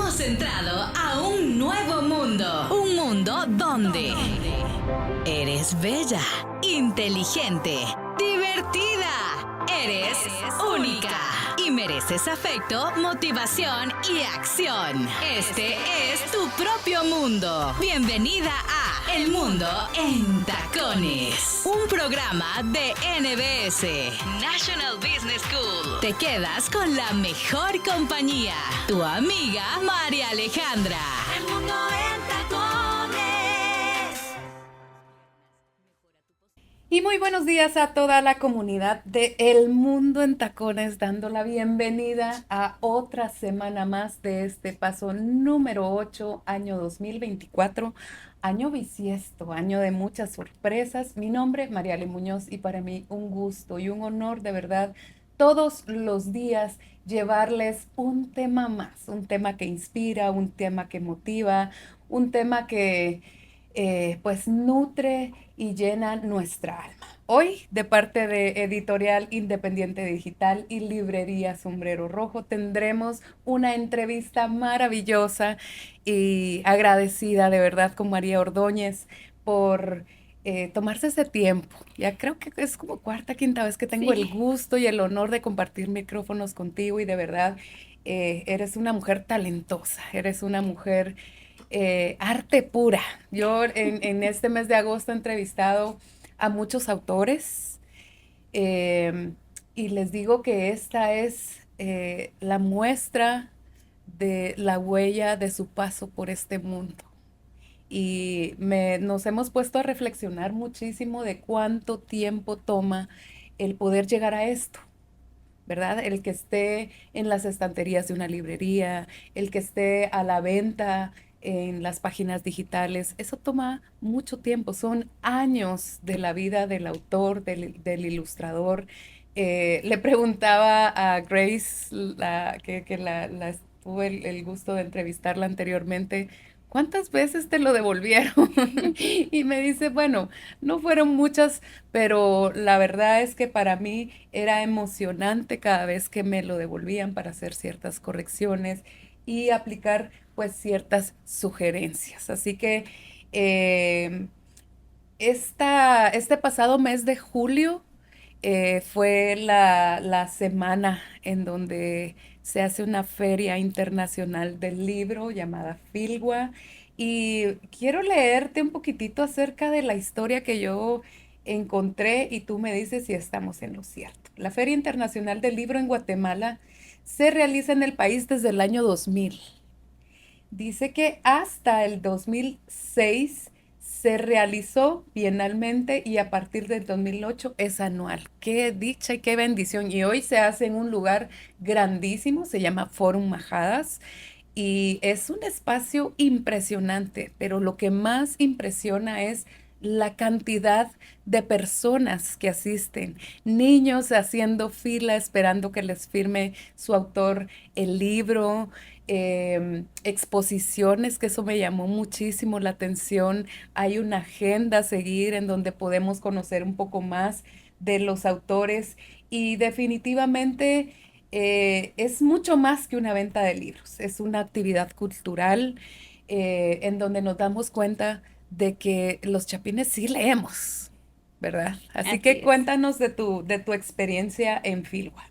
hemos entrado a un nuevo mundo. Un mundo donde eres bella, inteligente, divertida, eres única y mereces afecto, motivación y acción. Este es tu propio mundo. Bienvenida a El Mundo en Tacones, un programa de NBS, National Business School. Te quedas con la mejor compañía, tu amiga María Alejandra. El Mundo en Tacones. Y muy buenos días a toda la comunidad de El Mundo en Tacones, dando la bienvenida a otra semana más de este paso número 8, año 2024, año bisiesto, año de muchas sorpresas. Mi nombre es Mariale Muñoz y para mí un gusto y un honor de verdad todos los días llevarles un tema más, un tema que inspira, un tema que motiva, un tema que pues nutre y llena nuestra alma. Hoy, de parte de Editorial Independiente Digital y Librería Sombrero Rojo, tendremos una entrevista maravillosa y agradecida de verdad con María Ordóñez por tomarse ese tiempo. Ya creo que es como cuarta, quinta vez que tengo el gusto y el honor de compartir micrófonos contigo y de verdad eres una mujer talentosa, eres una mujer arte pura. Yo en este mes de agosto he entrevistado a muchos autores eh, y les digo que esta es la muestra de la huella de su paso por este mundo. Y nos hemos puesto a reflexionar muchísimo de cuánto tiempo toma el poder llegar a esto. ¿Verdad? El que esté en las estanterías de una librería, el que esté a la venta en las páginas digitales, eso toma mucho tiempo, son años de la vida del autor, del ilustrador. Le preguntaba a Grace, que tuve el gusto de entrevistarla anteriormente, ¿cuántas veces te lo devolvieron? Y me dice, bueno, no fueron muchas, pero la verdad es que para mí era emocionante cada vez que me lo devolvían para hacer ciertas correcciones y aplicar pues ciertas sugerencias. Así que eh, este pasado mes de julio fue la semana en donde se hace una feria internacional del libro llamada Filgua y quiero leerte un poquitito acerca de la historia que yo encontré y tú me dices si estamos en lo cierto. La Feria Internacional del Libro en Guatemala se realiza en el país desde el año 2000. Dice que hasta el 2006 se realizó bienalmente y a partir del 2008 es anual. Qué dicha y qué bendición. Y hoy se hace en un lugar grandísimo, se llama Fórum Majadas. Y es un espacio impresionante, pero lo que más impresiona es la cantidad de personas que asisten, niños haciendo fila esperando que les firme su autor el libro, exposiciones, que eso me llamó muchísimo la atención. Hay una agenda a seguir en donde podemos conocer un poco más de los autores y definitivamente es mucho más que una venta de libros, es una actividad cultural en donde nos damos cuenta de que los chapines sí leemos, ¿verdad? Así Así que es. cuéntanos de tu experiencia en Filgua.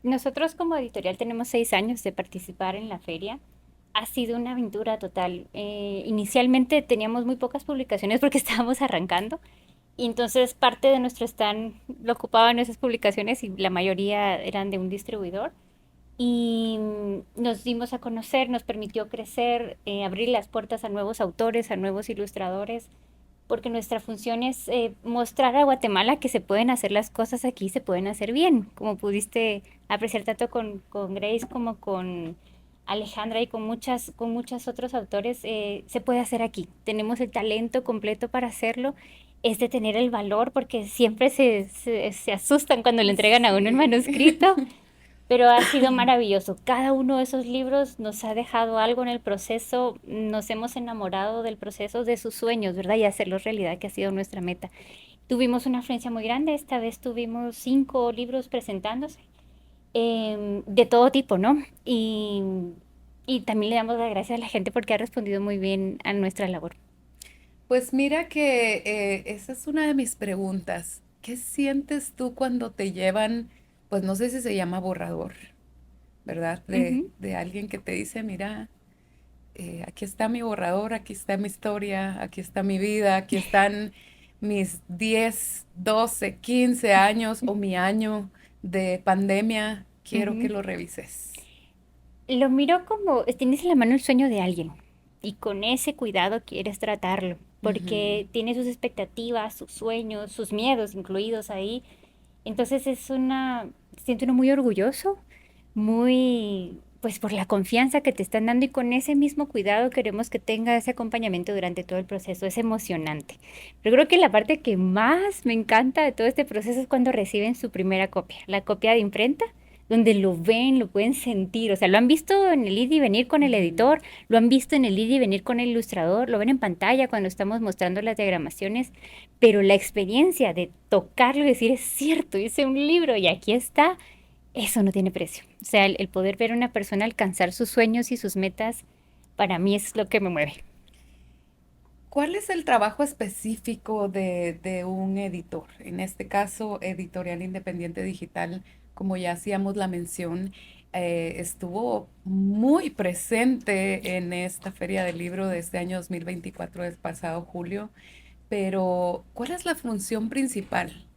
Nosotros como editorial tenemos 6 años de participar en la feria. Ha sido una aventura total. Inicialmente teníamos muy pocas publicaciones porque estábamos arrancando y entonces parte de nuestro stand lo ocupaban esas publicaciones y la mayoría eran de un distribuidor. Y nos dimos a conocer, nos permitió crecer, abrir las puertas a nuevos autores, a nuevos ilustradores, porque nuestra función es mostrar a Guatemala que se pueden hacer las cosas aquí, se pueden hacer bien, como pudiste apreciar tanto con Grace como con Alejandra y con muchos otros autores, se puede hacer aquí. Tenemos el talento completo para hacerlo, es de tener el valor, porque siempre se asustan cuando le entregan a uno el manuscrito. Pero ha sido maravilloso. Cada uno de esos libros nos ha dejado algo en el proceso, nos hemos enamorado del proceso, de sus sueños, ¿verdad? Y hacerlos realidad, que ha sido nuestra meta. Tuvimos una afluencia muy grande, esta vez tuvimos 5 libros presentándose, de todo tipo, ¿no? Y Y también le damos las gracias a la gente porque ha respondido muy bien a nuestra labor. Pues mira que esa es una de mis preguntas. ¿Qué sientes tú cuando te llevan, pues no sé si se llama borrador, ¿verdad? Ujú. De alguien que te dice, mira, aquí está mi borrador, aquí está mi historia, aquí está mi vida, aquí están mis 10, 12, 15 años o mi año de pandemia. Quiero que Ujú. lo revises. Lo miro como tienes en la mano el sueño de alguien y con ese cuidado quieres tratarlo, Ujú. porque tiene sus expectativas, sus sueños, sus miedos incluidos ahí. Entonces siente uno muy orgulloso, muy, pues por la confianza que te están dando y con ese mismo cuidado queremos que tenga ese acompañamiento durante todo el proceso. Es emocionante. Pero creo que la parte que más me encanta de todo este proceso es cuando reciben su primera copia, la copia de imprenta, donde lo ven, lo pueden sentir. O sea, lo han visto en el ir y venir con el Ujú. editor, lo han visto en el ir y venir con el ilustrador, lo ven en pantalla cuando estamos mostrando las diagramaciones, pero la experiencia de tocarlo y decir, es cierto, hice un libro y aquí está, eso no tiene precio. O sea, el poder ver a una persona alcanzar sus sueños y sus metas, para mí es lo que me mueve. ¿Cuál es el trabajo específico de un editor? En este caso, Editorial Independiente Digital, como ya hacíamos la mención, estuvo muy presente en esta Feria del Libro de este año 2024, del pasado julio, pero ¿cuál es la función principal?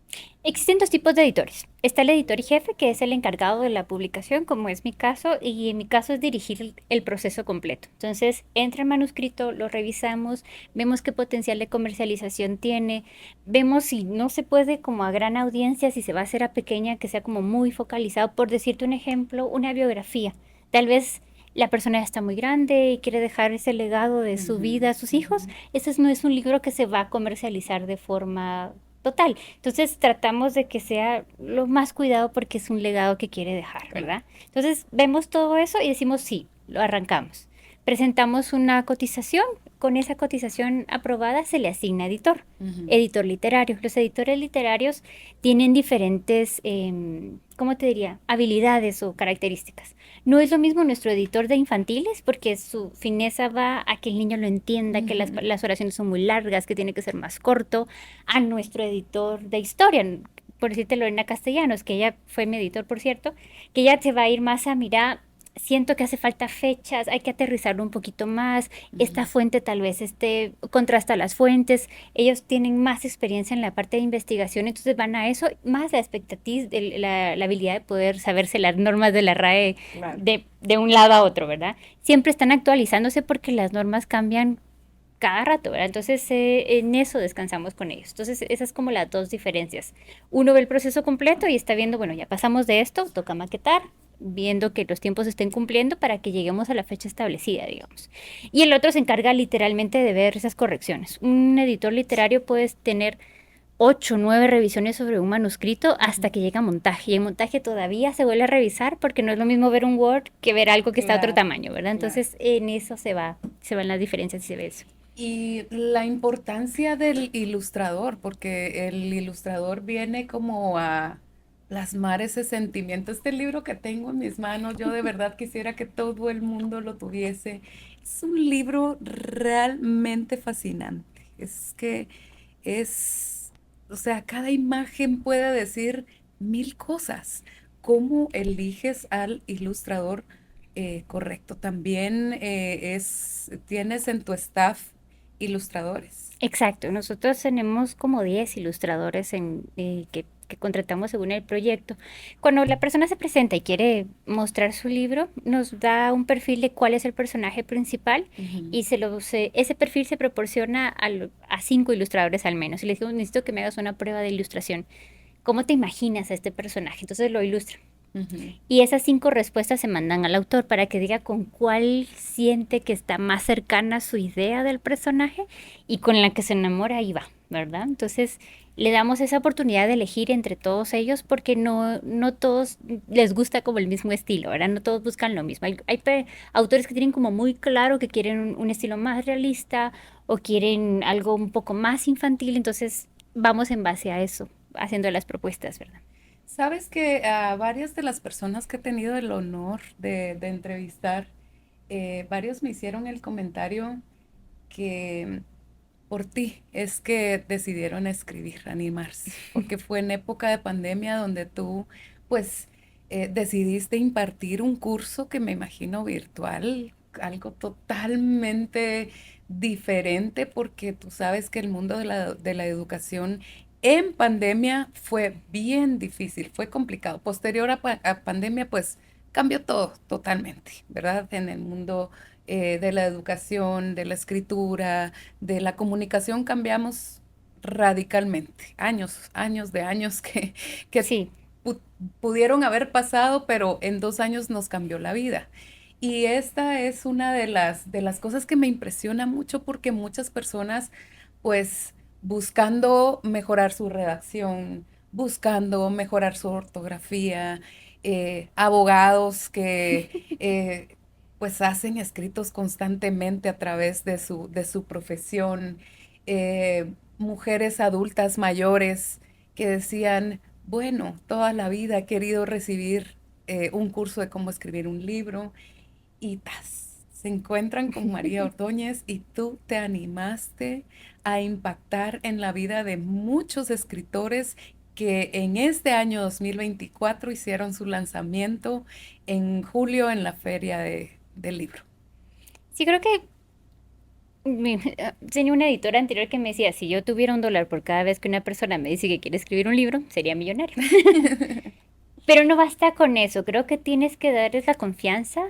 Existen dos tipos de editores. Está el editor y jefe, que es el encargado de la publicación, como es mi caso, y en mi caso es dirigir el proceso completo. Entonces, entra el manuscrito, lo revisamos, vemos qué potencial de comercialización tiene, vemos si no se puede como a gran audiencia, si se va a hacer a pequeña, que sea como muy focalizado. Por decirte un ejemplo, una biografía. Tal vez la persona ya está muy grande y quiere dejar ese legado de su Ujú, vida a sus ujú. hijos. No es un libro que se va a comercializar de forma total. Entonces tratamos de que sea lo más cuidado porque es un legado que quiere dejar, Claro. ¿verdad? Entonces vemos todo eso y decimos sí, lo arrancamos. Presentamos una cotización, con esa cotización aprobada se le asigna editor, Ujú, editor literario. Los editores literarios tienen diferentes, ¿cómo te diría?, habilidades o características. No es lo mismo nuestro editor de infantiles porque su fineza va a que el niño lo entienda, que ujú. las oraciones son muy largas, que tiene que ser más corto, a nuestro editor de historia, por decirte Lorena Castellanos, que ella fue mi editor, por cierto, que ella se va a ir más a mirar, siento que hace falta fechas, hay que aterrizarlo un poquito más, esta Ujú. fuente tal vez contrasta las fuentes, ellos tienen más experiencia en la parte de investigación, entonces van a eso, más la expectativa, la habilidad de poder saberse las normas de la RAE Claro. de un lado a otro, ¿verdad? Siempre están actualizándose porque las normas cambian cada rato, ¿verdad? Entonces, en eso descansamos con ellos. Entonces, esas es como las dos diferencias. Uno ve el proceso completo y está viendo, bueno, ya pasamos de esto, toca maquetar, viendo que los tiempos se estén cumpliendo para que lleguemos a la fecha establecida, digamos. Y el otro se encarga literalmente de ver esas correcciones. Un editor literario puede tener 8 o 9 revisiones sobre un manuscrito hasta Ujú. que llega a montaje. Y en montaje todavía se vuelve a revisar porque no es lo mismo ver un Word que ver algo que está a otro Claro, tamaño, ¿verdad? claro. Entonces, en eso se van las diferencias y se ve eso. Y la importancia del ilustrador, porque el ilustrador viene como a plasmar ese sentimiento. Este libro que tengo en mis manos, yo de verdad quisiera que todo el mundo lo tuviese. Es un libro realmente fascinante. Es que es, o sea, cada imagen puede decir mil cosas. ¿Cómo eliges al ilustrador correcto? También tienes en tu staff ilustradores. Exacto, nosotros tenemos como 10 ilustradores que contratamos según el proyecto. Cuando la persona se presenta y quiere mostrar su libro, nos da un perfil de cuál es el personaje principal Ujú, y ese perfil se proporciona a 5 ilustradores al menos. Y les digo, necesito que me hagas una prueba de ilustración. ¿Cómo te imaginas a este personaje? Entonces lo ilustro. ujú. Y esas 5 respuestas se mandan al autor para que diga con cuál siente que está más cercana a su idea del personaje y con la que se enamora y va, ¿verdad? Entonces le damos esa oportunidad de elegir entre todos ellos porque no todos les gusta como el mismo estilo, ¿verdad? No todos buscan lo mismo. Autores que tienen como muy claro que quieren un estilo más realista o quieren algo un poco más infantil, entonces vamos en base a eso, haciendo las propuestas, ¿verdad? Sabes que a varias de las personas que he tenido el honor de entrevistar, varios me hicieron el comentario que por ti es que decidieron escribir, animarse, porque fue en época de pandemia donde tú, pues, decidiste impartir un curso que me imagino virtual, algo totalmente diferente, porque tú sabes que el mundo de la educación en pandemia fue bien difícil, fue complicado. Posterior a pandemia, pues, cambió todo totalmente, ¿verdad? En el mundo de la educación, de la escritura, de la comunicación cambiamos radicalmente. Años de años que Sí, pu- pudieron haber pasado, pero en 2 años nos cambió la vida. Y esta es una de las cosas que me impresiona mucho porque muchas personas, pues, buscando mejorar su redacción, buscando mejorar su ortografía, abogados que pues hacen escritos constantemente a través de su profesión, mujeres adultas mayores que decían, bueno, toda la vida he querido recibir un curso de cómo escribir un libro y ¡tas! Se encuentran con María Ordóñez y tú te animaste a impactar en la vida de muchos escritores que en este año 2024 hicieron su lanzamiento en julio en la feria del libro. sí creo que tenía una editora anterior que me decía, si yo tuviera $1 por cada vez que una persona me dice que quiere escribir un libro, sería millonario. Pero no basta con eso, creo que tienes que darles la confianza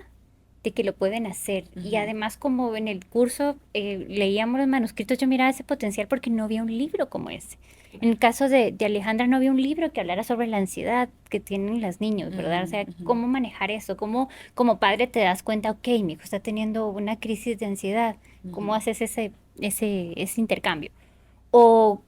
de que lo pueden hacer. Y Ujú, además, como en el curso leíamos los manuscritos, yo miraba ese potencial porque no había un libro como ese. En el claro. caso de Alejandra, no había un libro que hablara sobre la ansiedad que tienen las niños, ¿verdad? O Ujú, sea, ujú, cómo manejar eso, cómo como padre te das cuenta, ok, mi hijo está teniendo una crisis de ansiedad, ¿cómo ujú, haces ese intercambio? O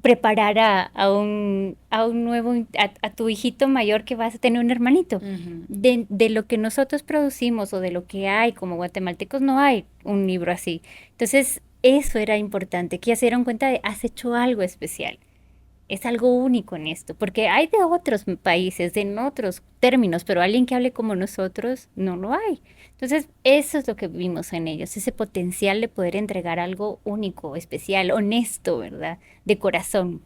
preparar a un nuevo, a tu hijito mayor que vas a tener un hermanito. ujú. De lo que nosotros producimos o de lo que hay como guatemaltecos no hay un libro así. Entonces, eso era importante, que ya se dieron cuenta de, has hecho algo especial. Es algo único en esto, porque hay de otros países, en otros términos, pero alguien que hable como nosotros no lo hay. Entonces, eso es lo que vimos en ellos, ese potencial de poder entregar algo único, especial, honesto, ¿verdad? De corazón.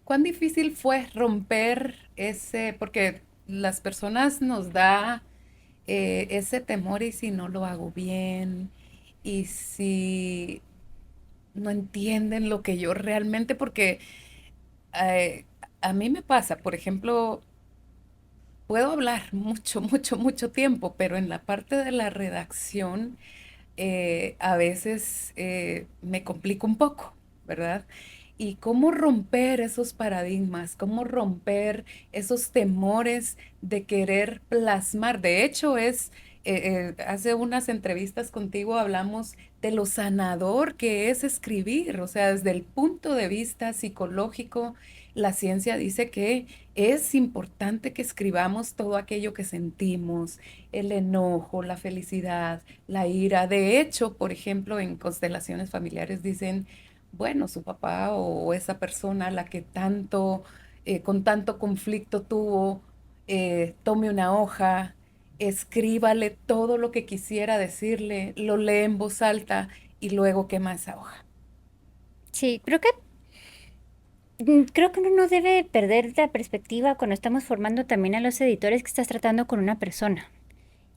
¿Cuán difícil fue romper ese, porque las personas nos da ese temor y si no lo hago bien y si no entienden lo que yo realmente, porque eh, a mí me pasa, por ejemplo, puedo hablar mucho tiempo, pero en la parte de la redacción a veces me complico un poco, ¿verdad? Y cómo romper esos paradigmas, cómo romper esos temores de querer plasmar. De hecho, hace unas entrevistas contigo hablamos de lo sanador que es escribir, o sea, desde el punto de vista psicológico, la ciencia dice que es importante que escribamos todo aquello que sentimos, el enojo, la felicidad, la ira. De hecho, por ejemplo, en constelaciones familiares dicen, bueno, su papá o esa persona la que tanto, con tanto conflicto tuvo, tome una hoja, escríbale todo lo que quisiera decirle, lo lee en voz alta y luego quema esa hoja. Sí, creo que uno no debe perder la perspectiva cuando estamos formando también a los editores que estás tratando con una persona.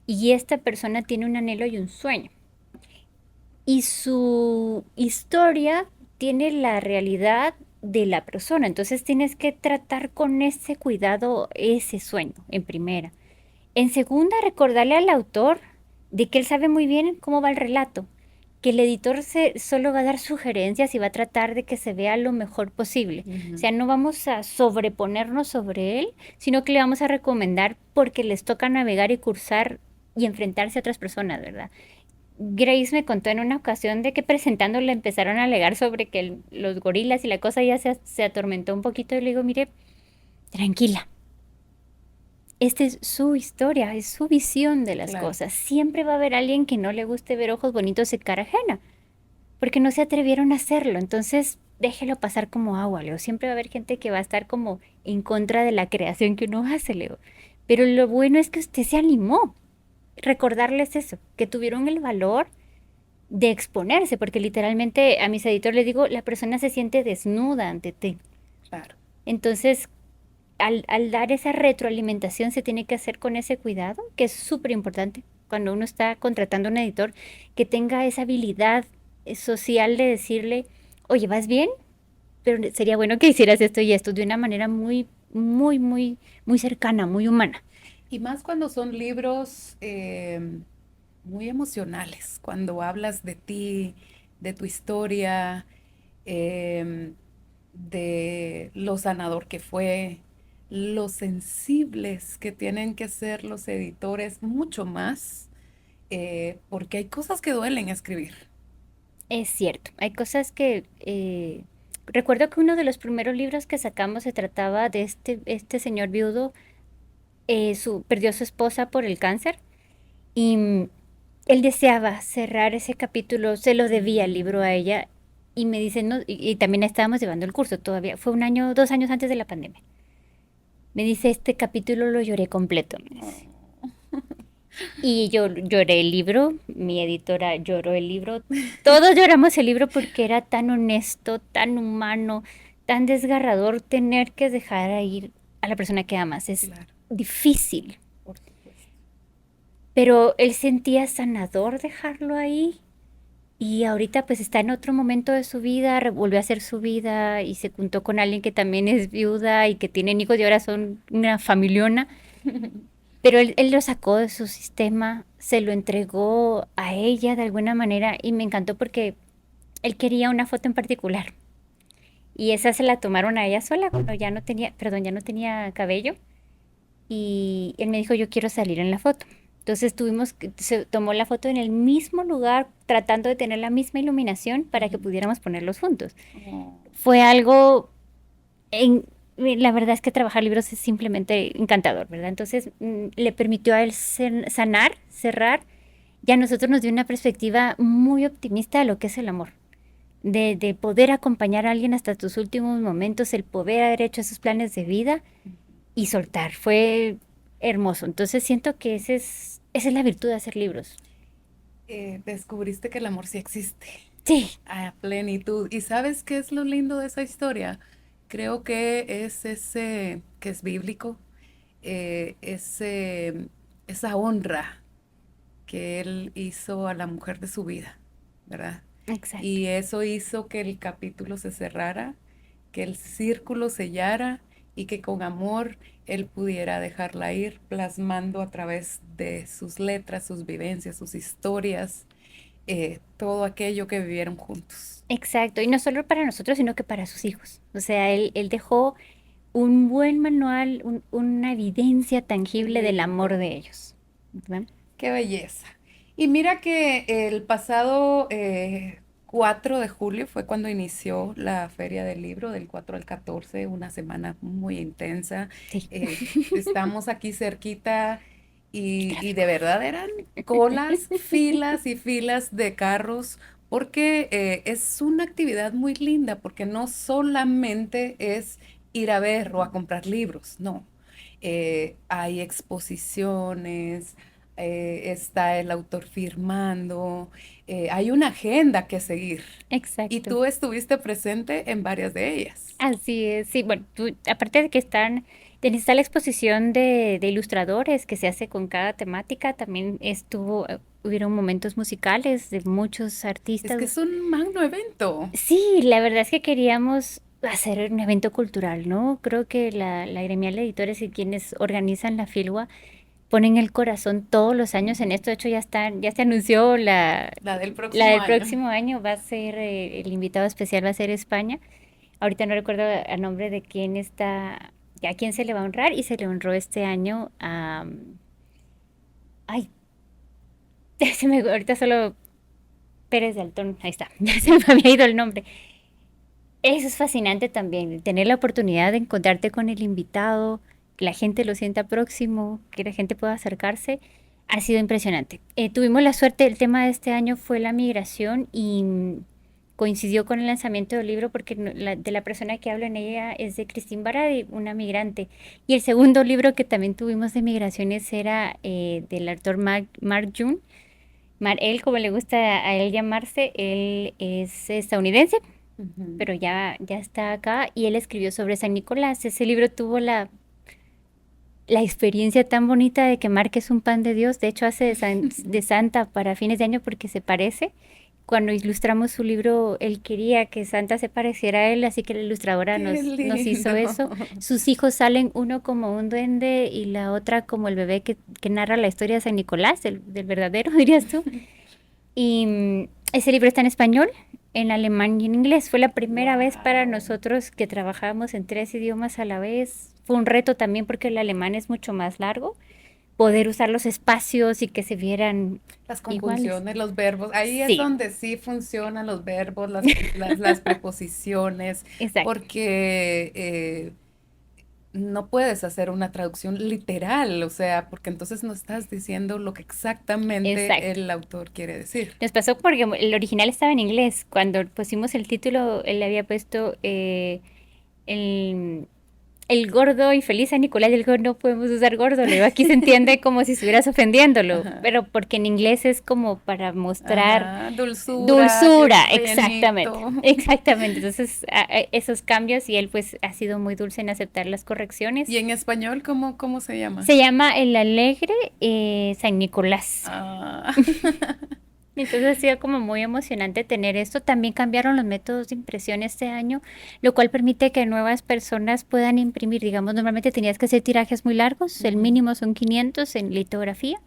Y esta persona tiene un anhelo y un sueño. Y su historia tiene la realidad de la persona. Entonces tienes que tratar con ese cuidado ese sueño, en primera. En segunda, recordarle al autor de que él sabe muy bien cómo va el relato, que el editor solo va a dar sugerencias y va a tratar de que se vea lo mejor posible. O Ujú, sea, no vamos a sobreponernos sobre él, sino que le vamos a recomendar porque les toca navegar y cursar y enfrentarse a otras personas, ¿verdad? Grace me contó en una ocasión de que presentándola empezaron a alegar sobre que los gorilas y la cosa ya se atormentó un poquito y le digo, mire, tranquila, esta es su historia, es su visión de las claro. cosas. Siempre va a haber alguien que no le guste ver ojos bonitos de cara ajena, porque no se atrevieron a hacerlo. Entonces, déjelo pasar como agua, Leo. Siempre va a haber gente que va a estar como en contra de la creación que uno hace, Leo. Pero lo bueno es que usted se animó. recordarles eso, que tuvieron el valor de exponerse, porque literalmente a mis editores les digo, la persona se siente desnuda ante ti. Claro. Entonces, al dar esa retroalimentación se tiene que hacer con ese cuidado, que es súper importante cuando uno está contratando a un editor, que tenga esa habilidad social de decirle, oye, ¿vas bien? Pero sería bueno que hicieras esto y esto de una manera muy, muy, muy, muy cercana, muy humana. Y más cuando son libros muy emocionales, cuando hablas de ti, de tu historia, em, de lo sanador que fue, lo sensibles que tienen que ser los editores, mucho más, porque hay cosas que duelen escribir. Es cierto, hay cosas que... recuerdo que uno de los primeros libros que sacamos se trataba de este señor viudo, perdió a su esposa por el cáncer y él deseaba cerrar ese capítulo, se lo debía el libro a ella y me dice, no, y también estábamos llevando el curso todavía, fue 1 año, 2 años antes de la pandemia. Me dice, este capítulo lo lloré completo, me dice. Y yo lloré el libro, mi editora lloró el libro, todos lloramos el libro porque era tan honesto, tan humano, tan desgarrador tener que dejar a ir a la persona que amas. Es Claro, difícil, por supuesto. pero él sentía sanador dejarlo ahí y ahorita pues está en otro momento de su vida, volvió a hacer su vida y se juntó con alguien que también es viuda y que tienen hijos y ahora son una familiona. Pero él lo sacó de su sistema, se lo entregó a ella de alguna manera y me encantó porque él quería una foto en particular. Y esa se la tomaron a ella sola cuando ya no tenía, perdón, ya no tenía cabello. Y él me dijo, yo quiero salir en la foto. Entonces se tomó la foto en el mismo lugar, tratando de tener la misma iluminación para que pudiéramos ponerlos juntos. Oh, Fue algo la verdad es que trabajar libros es simplemente encantador, ¿verdad? Entonces le permitió a él sanar, cerrar, y a nosotros nos dio una perspectiva muy optimista de lo que es el amor, de poder acompañar a alguien hasta tus últimos momentos, el poder haber hecho esos planes de vida y soltar, fue hermoso. Entonces siento que esa es la virtud de hacer libros. descubriste que el amor sí existe. Sí, A plenitud. ¿Y sabes qué es lo lindo de esa historia? Creo que es ese, que es bíblico, esa honra que él hizo a la mujer de su vida, ¿verdad? exacto. Y eso hizo que el capítulo se cerrara, que el círculo sellara y que con amor él pudiera dejarla ir, plasmando a través de sus letras, sus vivencias, sus historias, todo aquello que vivieron juntos. Exacto, y no solo para nosotros, sino que para sus hijos. O sea, él dejó un buen manual, una evidencia Qué tangible del amor lindo. de ellos, ¿verdad? Qué belleza. Y mira que el pasado 4 de julio fue cuando inició la Feria del Libro, del 4 al 14, una semana muy intensa. Sí, Estamos aquí cerquita el y tráfico. de verdad eran colas, filas y filas de carros, porque es una actividad muy linda, porque no solamente es ir a ver o a comprar libros, no. Hay exposiciones, está el autor firmando, hay una agenda que seguir y Exacto. tú estuviste presente en varias de ellas. Así es, sí, bueno, aparte de que está la exposición de ilustradores que se hace con cada temática, también hubieron momentos musicales de muchos Es que artistas. es un magno evento. Sí, la verdad es que queríamos hacer un evento cultural, ¿no? Creo que la gremial de editores y quienes organizan la Filwa ponen el corazón todos los años en esto. De hecho, ya se anunció La del la próximo del año. próximo año va a ser, el invitado especial va a ser España. Ahorita no recuerdo a nombre de quién está, a quién se le va a honrar y se le honró este año a, ay, ahorita solo Pérez de Altón, ahí está, ya se me había ido el nombre. Eso es fascinante también, tener la oportunidad de encontrarte con el invitado, que la gente lo sienta próximo, que la gente pueda acercarse, ha sido impresionante. Tuvimos la suerte, el tema de este año fue la migración y coincidió con el lanzamiento del libro porque de la persona que habla en ella es de Christine Baradi, una migrante. Y el segundo libro que también tuvimos de migraciones era del autor Mark June. Él, como le gusta a él llamarse, él es estadounidense, Ujú. pero ya está acá y él escribió sobre San Nicolás. Ese libro tuvo la experiencia tan bonita de que Mark es un pan de Dios. De hecho, hace de Santa para fines de año porque se parece. Cuando ilustramos su libro, él quería que Santa se pareciera a él, así que la ilustradora Qué nos hizo lindo. eso. Sus hijos salen, uno como un duende y la otra como el bebé que narra la historia de San Nicolás, del verdadero, dirías tú. Y ese libro está en español, en alemán y en inglés. Fue la primera vez para Wow. nosotros que trabajábamos en 3 idiomas a la vez. Fue un reto también porque el alemán es mucho más largo, poder usar los espacios y que se vieran Las iguales. conjunciones, los verbos, ahí es Sí, donde sí funcionan los verbos, las preposiciones, exacto, porque no puedes hacer una traducción literal, o sea, porque entonces no estás diciendo lo que exactamente exacto. el autor quiere decir. Nos pasó porque el original estaba en inglés. Cuando pusimos el título, él le había puesto el, el gordo y feliz San Nicolás. Y el gordo, no podemos usar gordo. Le digo, aquí se entiende como si estuvieras ofendiéndolo, Ajá, pero porque en inglés es como para mostrar ajá, dulzura, qué dulzura. Exactamente, rellenito. exactamente. Entonces, esos cambios y él pues ha sido muy dulce en aceptar las Y correcciones. en español, ¿cómo se llama? Se llama El Alegre San Nicolás. Ah, Entonces ha sido como muy emocionante tener esto. También cambiaron los métodos de impresión este año, lo cual permite que nuevas personas puedan imprimir. Digamos, normalmente tenías que hacer tirajes muy largos, el ujú, mínimo son 500 en litografía.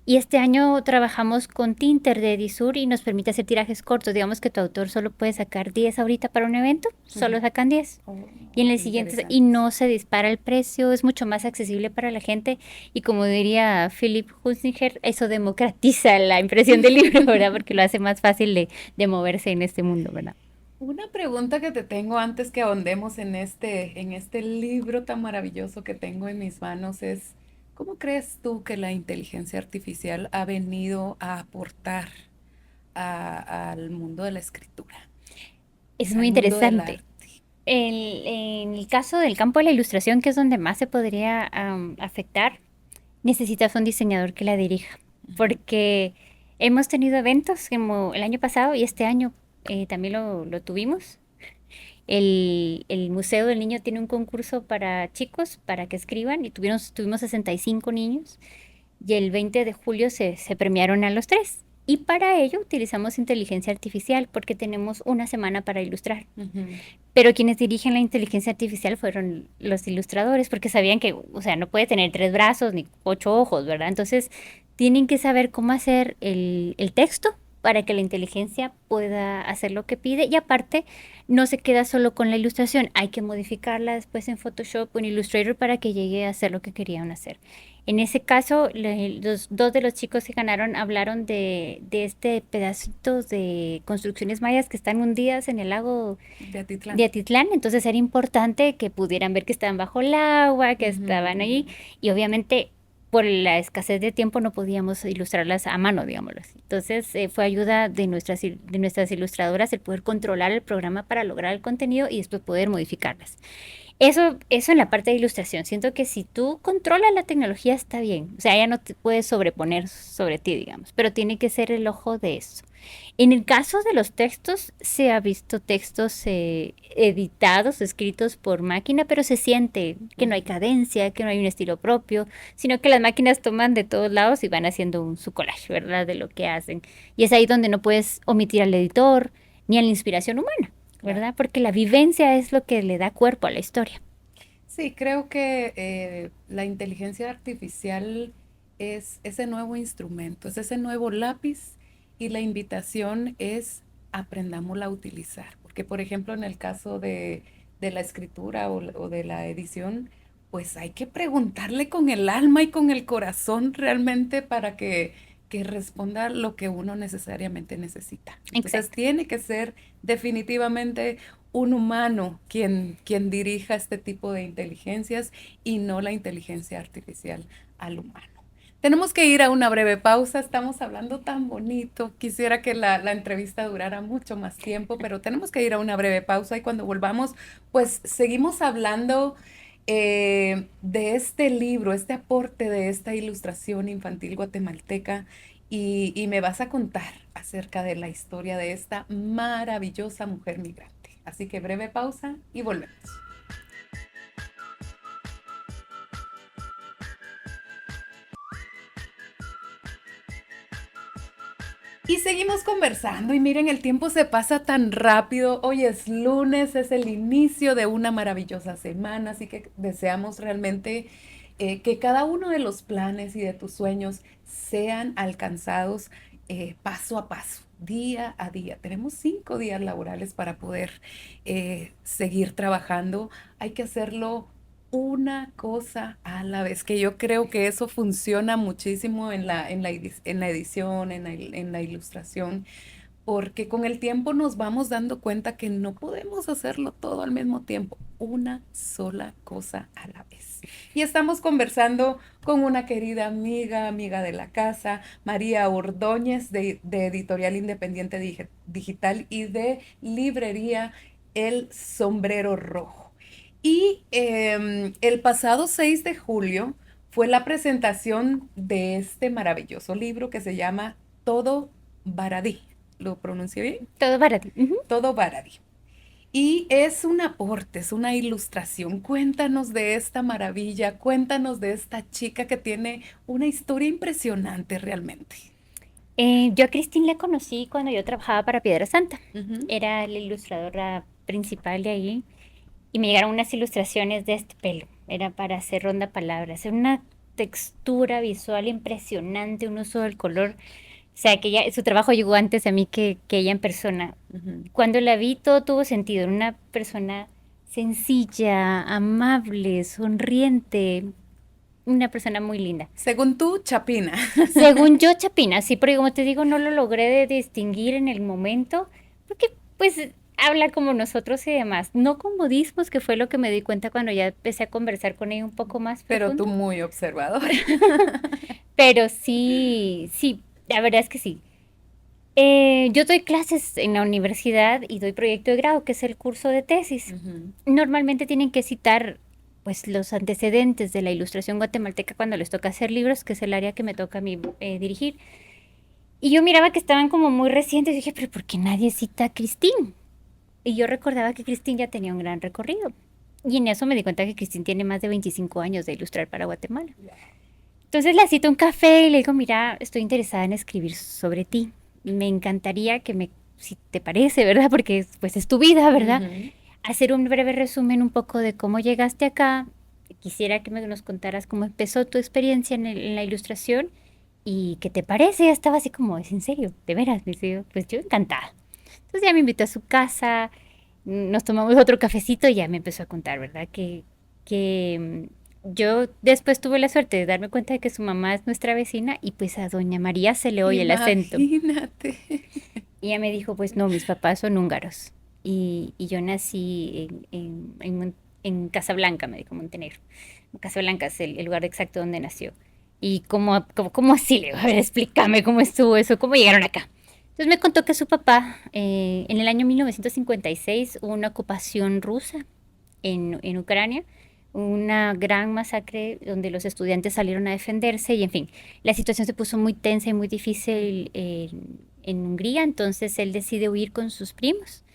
Y este año trabajamos con Tinter de Edisur y nos permite hacer tirajes cortos. Digamos que tu autor solo puede sacar 10 ahorita para un evento, solo ujú. sacan 10. Oh, Y en el qué siguiente, y interesante. no se dispara el precio, es mucho más accesible para la gente. Y como diría Philip Hunziker, eso democratiza la impresión del libro, ¿verdad? Porque lo hace más fácil de moverse en este mundo, ¿verdad? Una pregunta que te tengo antes que ahondemos en este libro tan maravilloso que tengo en mis manos es, ¿cómo crees tú que la inteligencia artificial ha venido a aportar al mundo de la escritura, Es muy al mundo del interesante. arte? En el caso del campo de la ilustración, que es donde más se podría afectar, necesitas un diseñador que la dirija, Ujú, porque hemos tenido eventos como el año pasado y este año también lo tuvimos. El Museo del Niño tiene un concurso para chicos para que escriban y tuvimos 65 niños y el 20 de julio se premiaron a los tres. Y para ello utilizamos inteligencia artificial porque tenemos una semana para ilustrar. ujú. Pero quienes dirigen la inteligencia artificial fueron los ilustradores, porque sabían que, o sea, no puede tener 3 brazos ni 8 ojos, ¿verdad? Entonces, tienen que saber cómo hacer el texto para que la inteligencia pueda hacer lo que pide. Y aparte, no se queda solo con la ilustración, hay que modificarla después en Photoshop o en Illustrator para que llegue a hacer lo que querían hacer. En ese caso, los dos de los chicos que ganaron hablaron de este pedacito de construcciones mayas que están hundidas en el lago De de Atitlán. Atitlán, entonces era importante que pudieran ver que estaban bajo el agua, que Ujú, estaban ujú. ahí, y obviamente por la escasez de tiempo no podíamos ilustrarlas a mano, digámoslo así. Entonces fue ayuda de nuestras ilustradoras el poder controlar el programa para lograr el contenido y después poder modificarlas. Eso en la parte de ilustración. Siento que si tú controlas la tecnología está bien. O sea, ella no te puede sobreponer sobre ti, digamos, pero tiene que ser el ojo de eso. En el caso de los textos, se ha visto textos editados, escritos por máquina, pero se siente que no hay Ujú. cadencia, que no hay un estilo propio, sino que las máquinas toman de todos lados y van haciendo su collage, ¿verdad? De lo que hacen. Y es ahí donde no puedes omitir al editor ni a la inspiración humana, Claro. ¿verdad? Porque la vivencia es lo que le da cuerpo a la historia. Sí, creo que la inteligencia artificial es ese nuevo instrumento, es ese nuevo lápiz y la invitación es aprendámosla a utilizar. Porque, por ejemplo, en el caso de la escritura o de la edición, pues hay que preguntarle con el alma y con el corazón realmente para que responda lo que uno necesariamente necesita. Entonces Exacto. tiene que ser definitivamente un humano quien dirija este tipo de inteligencias y no la inteligencia artificial al humano. Tenemos que ir a una breve pausa, estamos hablando tan bonito. Quisiera que la entrevista durara mucho más tiempo, pero tenemos que ir a una breve pausa y cuando volvamos, pues seguimos hablando de este libro, este aporte de esta ilustración infantil guatemalteca y me vas a contar acerca de la historia de esta maravillosa mujer migrante. Así que breve pausa y volvemos. Y seguimos conversando y miren, el tiempo se pasa tan rápido. Hoy es lunes, es el inicio de una maravillosa semana, así que deseamos realmente que cada uno de los planes y de tus sueños sean alcanzados paso a paso, día a día. Tenemos 5 días laborales para poder seguir trabajando. Hay que hacerlo una cosa a la vez, que yo creo que eso funciona muchísimo en la edición, en la ilustración, porque con el tiempo nos vamos dando cuenta que no podemos hacerlo todo al mismo tiempo, una sola cosa a la vez. Y estamos conversando con una querida amiga, amiga de la casa, María Ordóñez, de Editorial Independiente Digital y de Librería El Sombrero Rojo. Y el pasado 6 de julio fue la presentación de este maravilloso libro que se llama Todo Baradí. ¿Lo pronuncié bien? Todo para ti. Todo Baradí. Y es un aporte, es una ilustración. Cuéntanos de esta maravilla, cuéntanos de esta chica que tiene una historia impresionante realmente. Yo a Cristín la conocí cuando yo trabajaba para Piedra Santa. Ujú. Era la ilustradora principal de ahí. Y me llegaron unas ilustraciones de este pelo. Era para hacer ronda palabras. Era una textura visual impresionante, un uso del color. O sea, que ella, su trabajo llegó antes a mí que ella en persona. Ujú. Cuando la vi, todo tuvo sentido. Era una persona sencilla, amable, sonriente, una persona muy linda. Según tú, Chapina. Según yo, Chapina, sí, pero como te digo, no lo logré de distinguir en el momento, porque pues habla como nosotros y demás, no con modismos, que fue lo que me di cuenta cuando ya empecé a conversar con ella un poco más Pero tú profundo. muy observador. Pero sí, sí, la verdad es que sí. Yo doy clases en la universidad y doy proyecto de grado, que es el curso de tesis. Ujú. Normalmente tienen que citar pues los antecedentes de la ilustración guatemalteca cuando les toca hacer libros, que es el área que me toca a mí dirigir. Y yo miraba que estaban como muy recientes y dije, pero ¿por qué nadie cita a Cristín? Y yo recordaba que Cristín ya tenía un gran recorrido. Y en eso me di cuenta que Cristín tiene más de 25 años de ilustrar para Guatemala. Entonces la cito a un café y le digo, mira, estoy interesada en escribir sobre ti. Me encantaría que si te parece, ¿verdad? Porque pues es tu vida, ¿verdad? Ujú. Hacer un breve resumen un poco de cómo llegaste acá. Quisiera que nos contaras cómo empezó tu experiencia en la ilustración y qué te parece. Ya estaba así como, ¿es en serio? ¿De veras? Me dice, pues yo encantada. Entonces ya me invitó a su casa, nos tomamos otro cafecito y ya me empezó a contar, ¿verdad? Yo después tuve la suerte de darme cuenta de que su mamá es nuestra vecina y pues a doña María se le oye el acento. Imagínate. Y ella me dijo, pues no, mis papás son húngaros. Y yo nací en Casablanca, me dijo Montenegro. Casablanca es el lugar exacto donde nació. Y cómo así, le digo, a ver, explícame cómo estuvo eso, cómo llegaron acá. Entonces me contó que su papá, en el año 1956, hubo una ocupación rusa en Ucrania, una gran masacre donde los estudiantes salieron a defenderse y en fin, la situación se puso muy tensa y muy difícil en Hungría, entonces él decide huir con sus primos,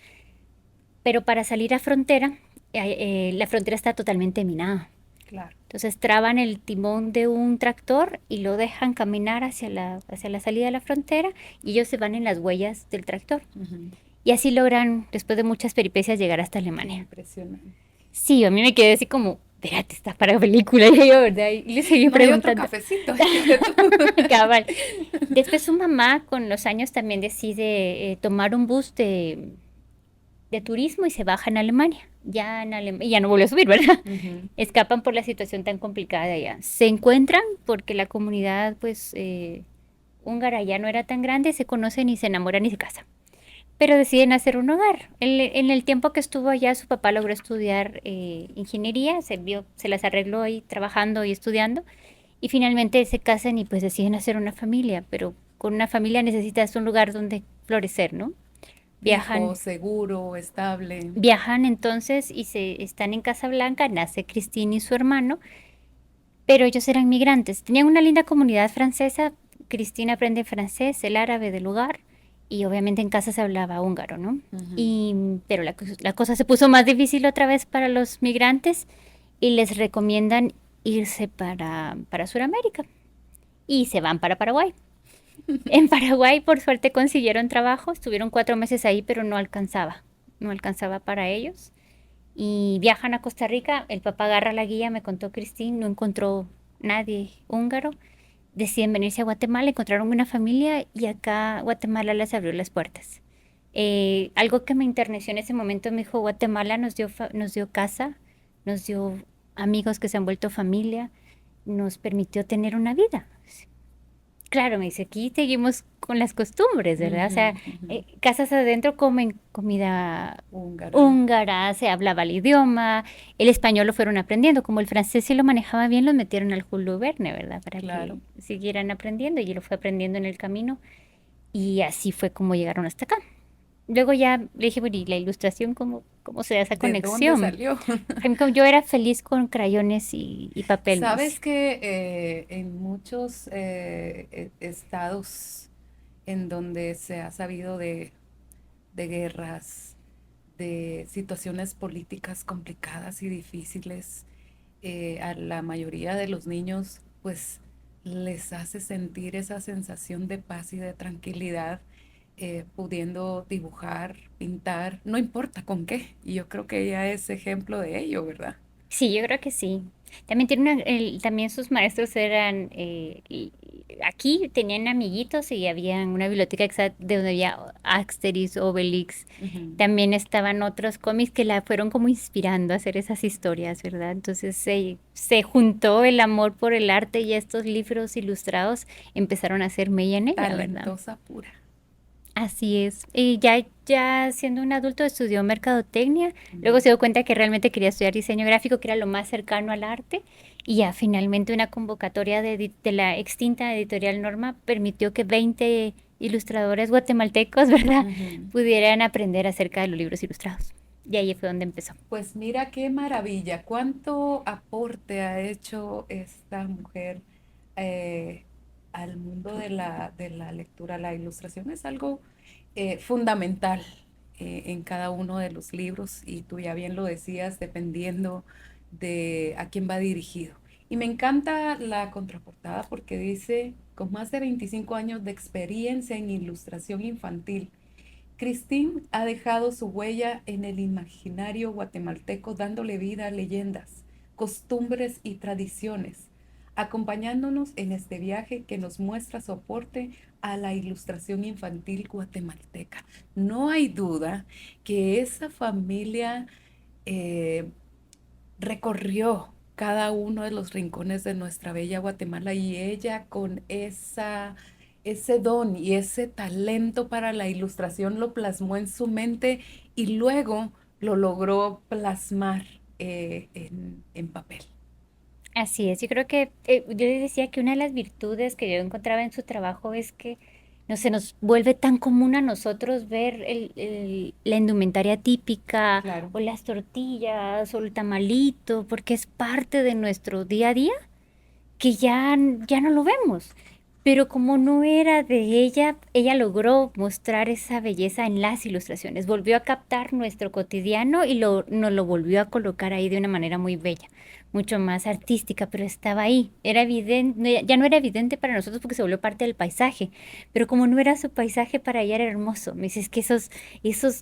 pero para salir a frontera, la frontera está totalmente minada. Claro. Entonces traban el timón de un tractor y lo dejan caminar hacia la salida de la frontera y ellos se van en las huellas del tractor. Ujú. Y así logran, después de muchas peripecias, llegar hasta Qué Alemania. impresionante. Sí, a mí me quedé así como, espérate, está para película, y yo, ¿verdad? Y le seguí No hay otro preguntando. cafecito. Dijiste tú. Cabal. Después su mamá con los años también decide tomar un bus de turismo y se baja en Alemania. Ya en Alemania, y ya no vuelve a subir, ¿verdad? Ujú. Escapan por la situación tan complicada de allá. Se encuentran porque la comunidad, pues, húngara ya no era tan grande, se conocen y se enamoran y se casan. Pero deciden hacer un hogar. En el tiempo que estuvo allá, su papá logró estudiar ingeniería, se las arregló ahí trabajando y estudiando, Y finalmente se casan y pues deciden hacer una familia, pero con una familia necesitas un lugar donde florecer, ¿no? Fijo, Viajan, seguro, estable. viajan entonces y se están en Casablanca, nace Christine y su hermano, pero ellos eran migrantes. Tenían una linda comunidad francesa. Cristina aprende francés, el árabe del lugar, y obviamente en casa se hablaba húngaro, ¿no? Ujú. Y, pero la cosa se puso más difícil otra vez para los migrantes y les recomiendan irse para Sudamérica y se van para Paraguay. En Paraguay, por suerte, consiguieron trabajo, estuvieron 4 meses ahí, pero no alcanzaba para ellos. Y viajan a Costa Rica, el papá agarra la guía, me contó Cristín, no encontró nadie húngaro, deciden venirse a Guatemala, encontraron una familia y acá Guatemala les abrió las puertas. Algo que me enterneció en ese momento me dijo, Guatemala nos dio casa, nos dio amigos que se han vuelto familia, nos permitió tener una vida. Claro, me dice, aquí seguimos con las costumbres, ¿verdad? O Ujú, sea, ujú. casas adentro comen comida Húngara. húngara, se hablaba el idioma, el español lo fueron aprendiendo, como el francés sí lo manejaba bien, los metieron al Julio Verne, ¿verdad? Para que Claro. siguieran aprendiendo y él lo fue aprendiendo en el camino y así fue como llegaron hasta acá. Luego ya le dije, bueno, ¿y la ilustración cómo se da esa ¿De dónde conexión? salió? Como yo era feliz con crayones y papel, me dice. Sabes que en muchos estados en donde se ha sabido de guerras, de situaciones políticas complicadas y difíciles, a la mayoría de los niños, pues les hace sentir esa sensación de paz y de tranquilidad, pudiendo dibujar, pintar, no importa con qué. Y yo creo que ella es ejemplo de ello, ¿verdad? Sí, yo creo que sí. También también sus maestros eran, aquí tenían amiguitos y había una biblioteca de donde había Asterix, Obelix. Ujú. También estaban otros cómics que la fueron como inspirando a hacer esas historias, ¿verdad? Entonces se juntó el amor por el arte y estos libros ilustrados empezaron a hacer mella en ella, ¿verdad? Talentosa pura. Así es. Y ya siendo un adulto estudió mercadotecnia, luego Mm. se dio cuenta que realmente quería estudiar diseño gráfico, que era lo más cercano al arte, y ya finalmente una convocatoria de la extinta editorial Norma permitió que 20 ilustradores guatemaltecos, ¿verdad?, Ujú. pudieran aprender acerca de los libros ilustrados. Y ahí fue donde empezó. Pues mira qué maravilla, cuánto aporte ha hecho esta mujer, eh, al mundo de la lectura. La ilustración es algo fundamental en cada uno de los libros y tú ya bien lo decías, dependiendo de a quién va dirigido. Y me encanta la contraportada porque dice, con más de 25 años de experiencia en ilustración infantil, Christine ha dejado su huella en el imaginario guatemalteco, dándole vida a leyendas, costumbres y tradiciones, acompañándonos en este viaje que nos muestra soporte a la ilustración infantil guatemalteca. No hay duda que esa familia eh, recorrió cada uno de los rincones de nuestra bella Guatemala y ella con ese don y ese talento para la ilustración lo plasmó en su mente y luego lo logró plasmar en papel. Así es, yo creo que yo les decía que una de las virtudes que yo encontraba en su trabajo es que no se nos vuelve tan común a nosotros ver la indumentaria típica Claro. o las tortillas o el tamalito, porque es parte de nuestro día a día que ya no lo vemos. Pero como no era de ella, ella logró mostrar esa belleza en las ilustraciones. Volvió a captar nuestro cotidiano y nos lo volvió a colocar ahí de una manera muy bella, mucho más artística, pero estaba ahí. Era evidente, ya no era evidente para nosotros porque se volvió parte del paisaje, pero como no era su paisaje, para ella era hermoso. Me dices que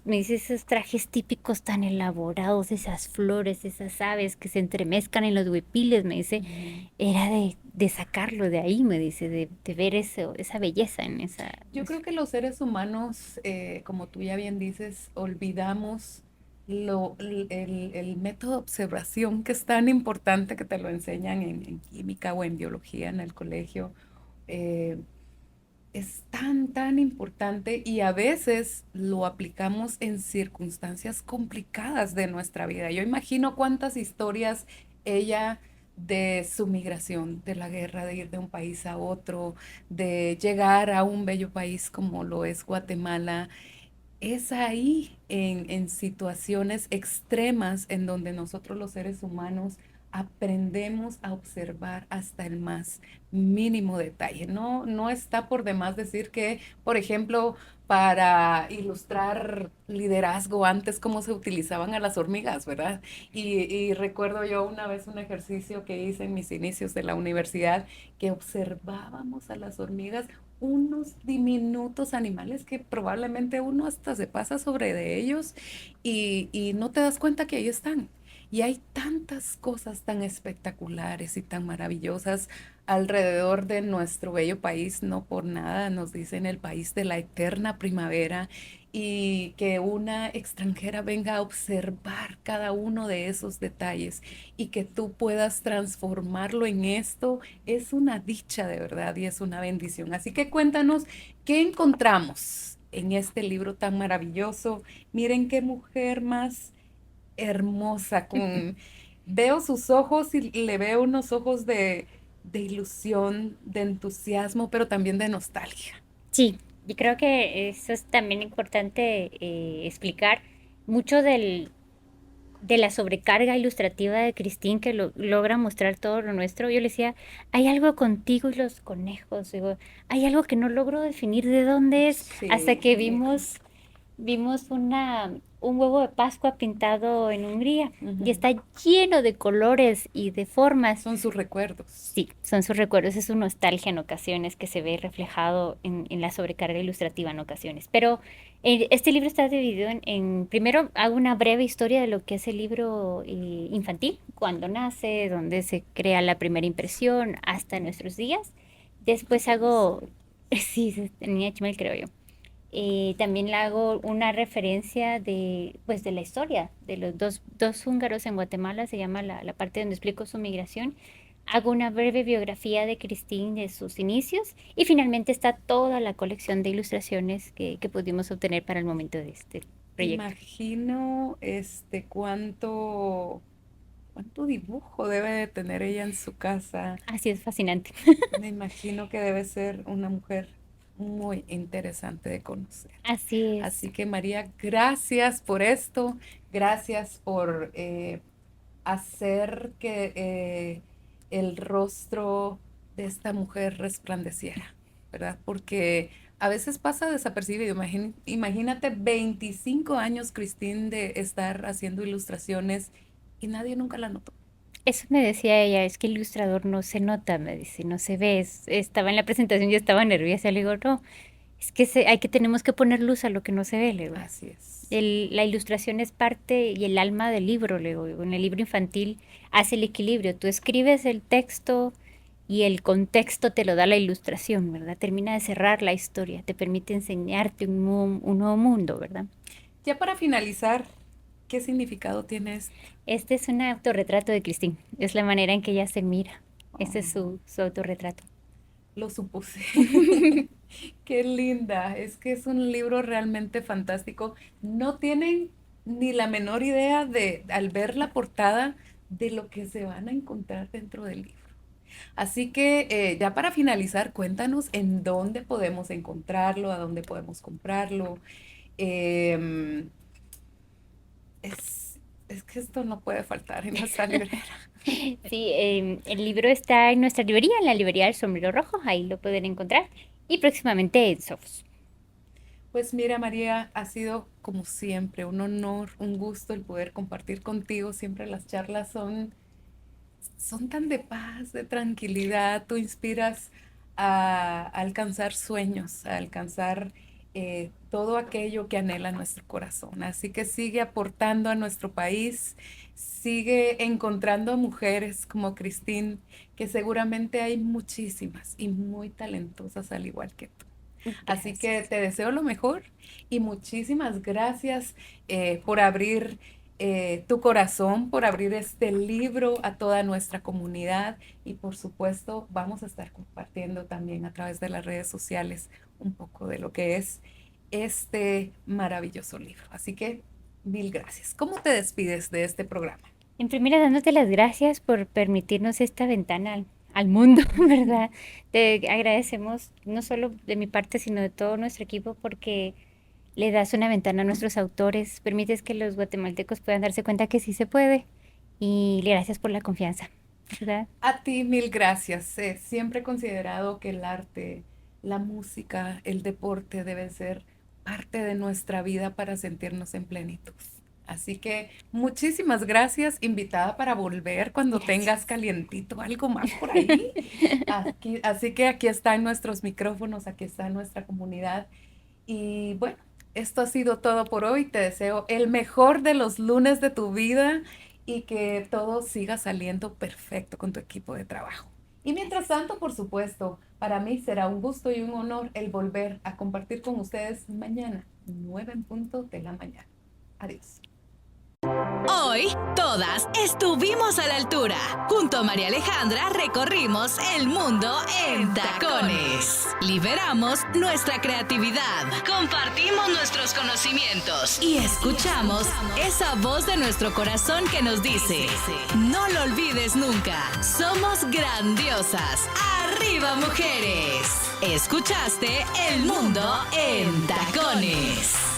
me dices esos trajes típicos tan elaborados, esas flores, esas aves que se entremezcan en los huipiles, me dice, Ujú. era de sacarlo de ahí, me dice, de ver eso, esa belleza en esa... Yo creo que los seres humanos, como tú ya bien dices, olvidamos el método de observación que es tan importante que te lo enseñan en química o en biología en el colegio. eh, es tan importante y a veces lo aplicamos en circunstancias complicadas de nuestra vida. Yo imagino cuántas historias ella de su migración, de la guerra, de ir de un país a otro, de llegar a un bello país como lo es Guatemala. Es ahí en situaciones extremas en donde nosotros los seres humanos aprendemos a observar hasta el más mínimo detalle. No, no está por demás decir que, por ejemplo, para ilustrar liderazgo antes cómo se utilizaban a las hormigas, ¿verdad? Y recuerdo yo una vez un ejercicio que hice en mis inicios de la universidad, que observábamos a las hormigas, unos diminutos animales que probablemente uno hasta se pasa sobre de ellos y no te das cuenta que ahí están. Y hay tantas cosas tan espectaculares y tan maravillosas alrededor de nuestro bello país. No por nada nos dicen el país de la eterna primavera, y que una extranjera venga a observar cada uno de esos detalles y que tú puedas transformarlo en esto es una dicha de verdad y es una bendición. Así que cuéntanos qué encontramos en este libro tan maravilloso. Miren qué mujer más hermosa, veo sus ojos y le veo unos ojos de ilusión, de entusiasmo, pero también de nostalgia. Sí, yo creo que eso es también importante explicar mucho de la sobrecarga ilustrativa de Christine que logra mostrar todo lo nuestro. Yo le decía, hay algo contigo y los conejos, digo, hay algo que no logro definir de dónde es, hasta Sí, que vimos un huevo de Pascua pintado en Hungría y ujú. está lleno de colores y de formas. Son sus recuerdos. Sí, son sus recuerdos, es su nostalgia en ocasiones que se ve reflejado en la sobrecarga ilustrativa en ocasiones. Pero este libro está dividido primero hago una breve historia de lo que es el libro infantil, cuando nace, donde se crea la primera impresión, hasta nuestros días. Después hago, sí, tenía Chimel creo yo. También le hago una referencia pues, de la historia de los dos húngaros en Guatemala, se llama la parte donde explico su migración. Hago una breve biografía de Christine de sus inicios y finalmente está toda la colección de ilustraciones que pudimos obtener para el momento de este proyecto. Imagino cuánto dibujo debe de tener ella en su casa. Así es fascinante. Me imagino que debe ser una mujer muy interesante de conocer. Así es. Así que María, gracias por esto, gracias por hacer que el rostro de esta mujer resplandeciera, ¿verdad? Porque a veces pasa desapercibido. Imagínate 25 años, Christine, de estar haciendo ilustraciones y nadie nunca la notó. Eso me decía ella, es que el ilustrador no se nota, me dice, no se ve. Estaba en la presentación y estaba nerviosa. Le digo, no, es que tenemos que poner luz a lo que no se ve, le digo. Así es. La ilustración es parte y el alma del libro, le digo. En el libro infantil hace el equilibrio. Tú escribes el texto y el contexto te lo da la ilustración, ¿verdad? Termina de cerrar la historia, te permite enseñarte un nuevo mundo, ¿verdad? Ya para finalizar, ¿qué significado tiene esto? Este es un autorretrato de Christine. Es la manera en que ella se mira. Este es Oh, su autorretrato. lo supuse. Qué linda. Es que es un libro realmente fantástico. No tienen ni la menor idea de, al ver la portada, de lo que se van a encontrar dentro del libro. Así que ya para finalizar, cuéntanos en dónde podemos encontrarlo, a dónde podemos comprarlo. Em, es que esto no puede faltar en nuestra librera. Sí, el libro está en nuestra librería, en la librería del Sombrero Rojo, ahí lo pueden encontrar. Y próximamente en Sofos. Pues mira, María, ha sido como siempre un honor, un gusto el poder compartir contigo. Siempre las charlas son tan de paz, de tranquilidad. Tú inspiras a alcanzar sueños, a alcanzar todo aquello que anhela nuestro corazón. Así que sigue aportando a nuestro país, sigue encontrando mujeres como Christine, que seguramente hay muchísimas y muy talentosas al igual que tú. Así que Gracias. te deseo lo mejor y muchísimas gracias por abrir tu corazón, por abrir este libro a toda nuestra comunidad, y por supuesto vamos a estar compartiendo también a través de las redes sociales un poco de lo que es este maravilloso libro. Así que mil gracias. ¿Cómo te despides de este programa? En primera, dándote las gracias por permitirnos esta ventana al mundo, ¿verdad? Te agradecemos, no solo de mi parte, sino de todo nuestro equipo, porque le das una ventana a nuestros autores, permites que los guatemaltecos puedan darse cuenta que sí se puede. Y gracias por la confianza, ¿verdad? A ti mil gracias. Siempre he considerado que el arte, la música, el deporte deben ser parte de nuestra vida para sentirnos en plenitud. Así que muchísimas gracias, invitada para volver cuando tengas calientito algo más por ahí. Así que aquí están nuestros micrófonos, aquí está nuestra comunidad. Y bueno, esto ha sido todo por hoy. Te deseo el mejor de los lunes de tu vida y que todo siga saliendo perfecto con tu equipo de trabajo. Y mientras tanto, por supuesto, para mí será un gusto y un honor el volver a compartir con ustedes mañana, 9 en punto de la mañana. Adiós. Hoy, todas estuvimos a la altura. Junto a María Alejandra recorrimos el mundo en tacones. Liberamos nuestra creatividad, compartimos nuestros conocimientos y escuchamos esa voz de nuestro corazón que nos dice: no lo olvides nunca, somos grandiosas. ¡Arriba, mujeres! Escuchaste El Mundo en Tacones.